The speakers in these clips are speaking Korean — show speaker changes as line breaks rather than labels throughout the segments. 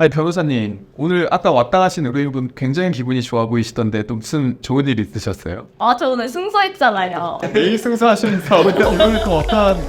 아니 변호사님 오늘 아까 왔다 가신 의뢰인분 굉장히 기분이 좋아 보이시던데 또 무슨 좋은 일 있으셨어요?
저 오늘 승소했잖아요.
매일 승소하시면서 오늘 또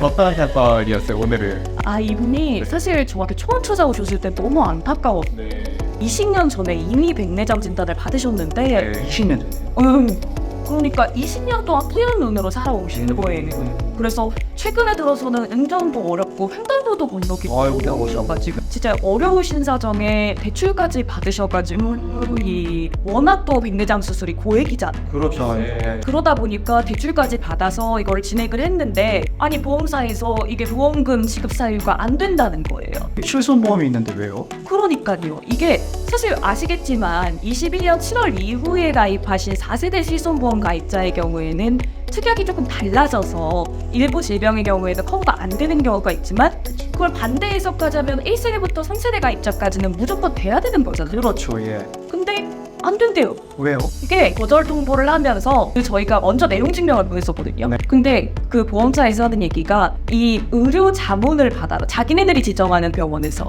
어떤 결과이었어요 오늘은?
이분이 사실 저한테 초안 투자고 줬을 때 너무 안타까워.
네.
20년 전에 이미 백내장 진단을 받으셨는데
20년 전에.
그러니까 20년 동안 뿌연 눈으로 살아오신 거예요. 그래서 최근에 들어서는 운전도 어렵고 횡단보도 건너기 어려우셔가지고 진짜 어려우신 사정에 대출까지 받으셔가지고 이 워낙 또 백내장 수술이 고액이잖아요.
그렇죠. 예.
그러다 보니까 대출까지 받아서 이걸 진행을 했는데 보험사에서 이게 보험금 지급 사유가 안 된다는 거예요.
실손보험이 있는데 왜요?
그러니까요. 이게 사실 아시겠지만 21년 7월 이후에 가입하신 4세대 실손보험 가입자의 경우에는 특약이 조금 달라져서 일부 질병의 경우에는 커버가 안 되는 경우가 있지만 그걸 반대 해석하자면 1세대부터 3세대 가입자까지는 무조건 돼야 되는 거잖아요.
그렇죠. 예.
근데 안 된대요.
왜요?
이게 거절 통보를 하면서 저희가 먼저 내용 증명을 보냈었거든요.
네.
근데 그 보험사에서 하는 얘기가 이 의료 자문을 받아라. 자기네들이 지정하는 병원에서.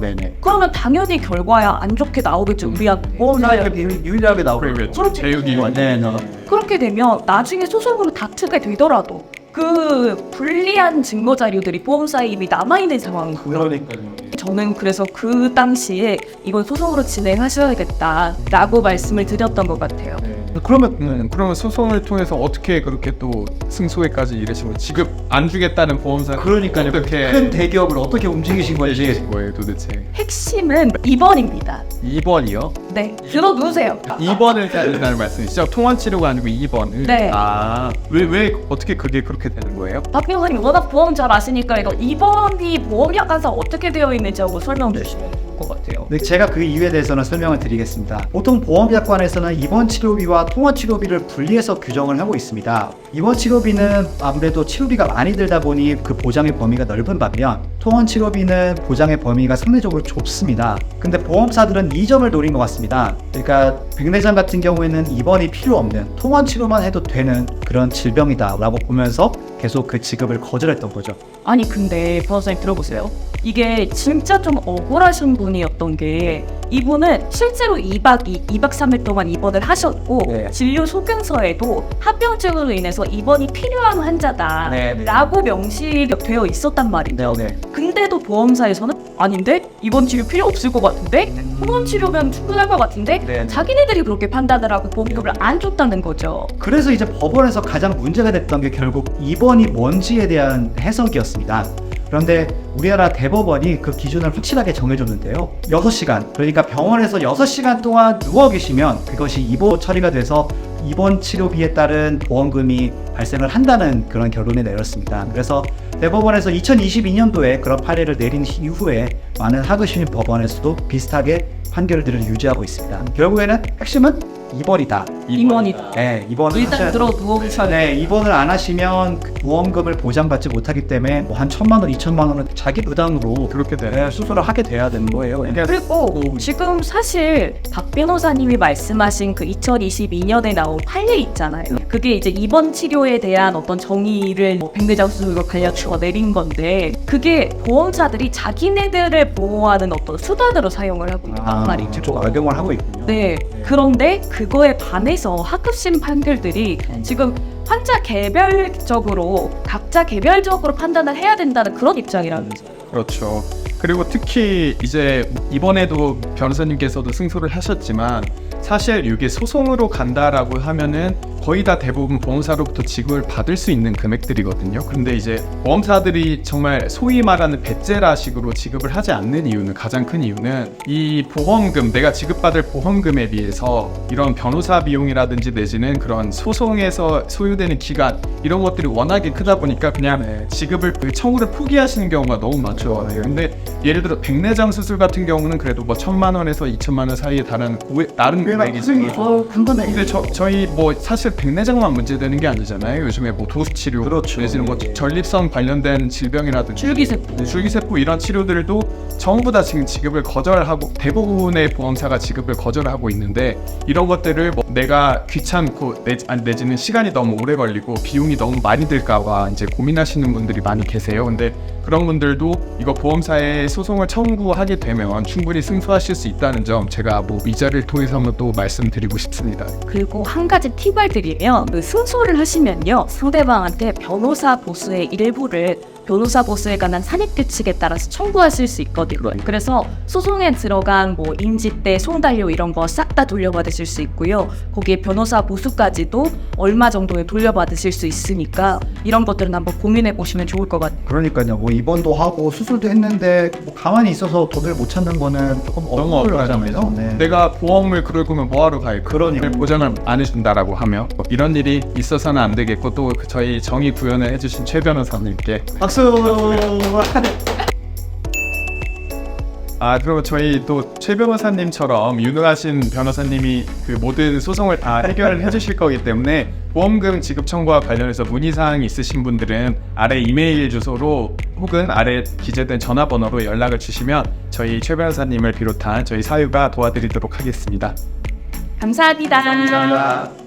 네네.
그러면 당연히 결과야 안 좋게 나오겠죠. 우리한테.
유일하게 나오고.
그렇죠. 제육이
네.
그렇게 되면 나중에 소송으로 다투게 되더라도 그 불리한 증거 자료들이 보험사에 이미 남아있는 상황인 거예요.
그러니까요.
저는 그래서 그 당시에 이건 소송으로 진행하셔야겠다라고 말씀을 드렸던 것 같아요.
그러면 소송을 통해서 어떻게 그렇게 또 승소에까지 이르시고 지급 안 주겠다는 보험사
그러니까요.
어떻게
큰 대기업을 어떻게 움직이신 건지.
뭐예요 도대체?
핵심은 2번입니다.
2번이요?
네, 들어두세요.
2번을 따른다는 말씀이시죠? 통원치료가 아니고 2번을?
네.
왜 어떻게 그게 그렇게 되는 거예요?
박 변호사님 워낙 보험 잘 아시니까 이거 2번이 보험약관상 어떻게 되어 있는지 하고 설명 주시면 좋을 것 같아요.
네, 제가 그 이유에 대해서는 설명을 드리겠습니다. 보통 보험약관에서는 입원 치료비와 통원 치료비를 분리해서 규정을 하고 있습니다. 입원 치료비는 아무래도 치료비가 많이 들다 보니 그 보장의 범위가 넓은 반면 통원 치료비는 보장의 범위가 상대적으로 좁습니다. 근데 보험사들은 이 점을 노린 것 같습니다. 그러니까 백내장 같은 경우에는 입원이 필요 없는 통원 치료만 해도 되는 그런 질병이다라고 보면서 계속 그 지급을 거절했던 거죠.
아니 근데 변호사님 들어보세요. 이게 진짜 좀 억울하신 분이었던 게 이분은 실제로 2박 3일 동안 입원을 하셨고
네.
진료 소견서에도 합병증으로 인해서 입원이 필요한 환자다라고 명시되어 있었단 말이죠.
네.
근데도 보험사에서는 아닌데? 입원 치료 필요 없을 것 같은데? 통원 치료면 충분할 것 같은데?
네.
자기네들이 그렇게 판단을 하고 보험금을 안 줬다는 거죠.
그래서 이제 법원에서 가장 문제가 됐던 게 결국 입원이 뭔지에 대한 해석이었습니다. 그런데 우리나라 대법원이 그 기준을 확실하게 정해줬는데요. 6시간, 그러니까 병원에서 6시간 동안 누워 계시면 그것이 입원 처리가 돼서 입원 치료비에 따른 보험금이 발생을 한다는 그런 결론을 내렸습니다. 그래서 대법원에서 2022년도에 그런 판례를 내린 이후에 많은 하급심 법원에서도 비슷하게 판결들을 유지하고 있습니다. 결국에는 핵심은 입원이다.
입원이다.
네, 입원을
일단 들어두어보셔야 돼요.
네, 입원을 안 하시면 그 보험금을 보장받지 못하기 때문에 뭐 한 1,000만 원, 2,000만 원은 자기 부담으로
그렇게 되네.
수술을 하게 돼야 되는 거예요.
그리고 지금 사실 박 변호사님이 말씀하신 그 2022년에 나온 판례 있잖아요. 그게 이제 입원 치료에 대한 어떤 정의를 백내장 수술과 관련해서 내린 건데 그게 보험사들이 자기네들을 보호하는 어떤 수단으로 사용을 하고 있단 말이죠.
좀 악용을 하고 있군요.
네. 그런데 그거에 반해서 하급심 판결들이 지금 환자 개별적으로 각자 개별적으로 판단을 해야 된다는 그런 입장이라면서요.
그렇죠. 그리고 특히 이제 이번에도 변호사님께서도 승소를 하셨지만 사실 이게 소송으로 간다라고 하면은 거의 다 대부분 보험사로부터 지급을 받을 수 있는 금액들이거든요. 그런데 이제 보험사들이 정말 소위 말하는 배째라식으로 지급을 하지 않는 이유는 가장 큰 이유는 이 보험금, 내가 지급받을 보험금에 비해서 이런 변호사 비용이라든지 내지는 그런 소송에서 소요되는 기간 이런 것들이 워낙에 크다 보니까 그냥 지급을 그 청구를 포기하시는 경우가 너무 많죠. 근데 예를 들어 백내장 수술 같은 경우는 그래도 뭐 1,000만 원에서 2,000만 원 사이에 달하는 나름 금액이지. 근데 저희 뭐 사실 백내장만 문제되는 게 아니잖아요. 요즘에 뭐 도수치료,
그렇죠.
내지는 뭐 전립선 관련된 질병이라든지 줄기세포 이런 치료들도 전부 다 지금 지급을 거절하고 대부분의 보험사가 지급을 거절하고 있는데 이런 것들을 뭐 내가 귀찮고 내지는 시간이 너무 오래 걸리고 비용이 너무 많이 들까봐 이제 고민하시는 분들이 많이 계세요. 근데 그런 분들도 이거 보험사에 소송을 청구하게 되면 충분히 승소하실 수 있다는 점 제가 뭐 위자를 통해서 한번 또 말씀드리고 싶습니다.
그리고 한 가지 팁을 드리면 그 승소를 하시면요 상대방한테 변호사 보수의 일부를 변호사 보수에 관한 산입규칙에 따라서 청구하실 수 있거든요. 그래서 소송에 들어간 뭐 인지대, 송달료 이런 거 싹 다 돌려받으실 수 있고요. 거기에 변호사 보수까지도 얼마 정도에 돌려받으실 수 있으니까 이런 것들은 한번 고민해 보시면 좋을 것 같아요.
그러니까요. 뭐 입원도 하고 수술도 했는데 뭐 가만히 있어서 돈을 못 찾는 거는 조금
너무
억울하잖아요. 네.
내가 보험을 그럴 거면 뭐하러 가요?
그러니까.
보장을 안 해준다라고 하면 이런 일이 있어서는 안 되겠고 또 저희 정의 구현을 해주신 최 변호사님께
박수.
그리고 저희 또 최 변호사님처럼 유능하신 변호사님이 그 모든 소송을 다 해결을 해주실 거기 때문에 보험금 지급 청구와 관련해서 문의사항이 있으신 분들은 아래 이메일 주소로 혹은 아래 기재된 전화번호로 연락을 주시면 저희 최 변호사님을 비롯한 저희 사유가 도와드리도록 하겠습니다.
감사합니다.
감사합니다.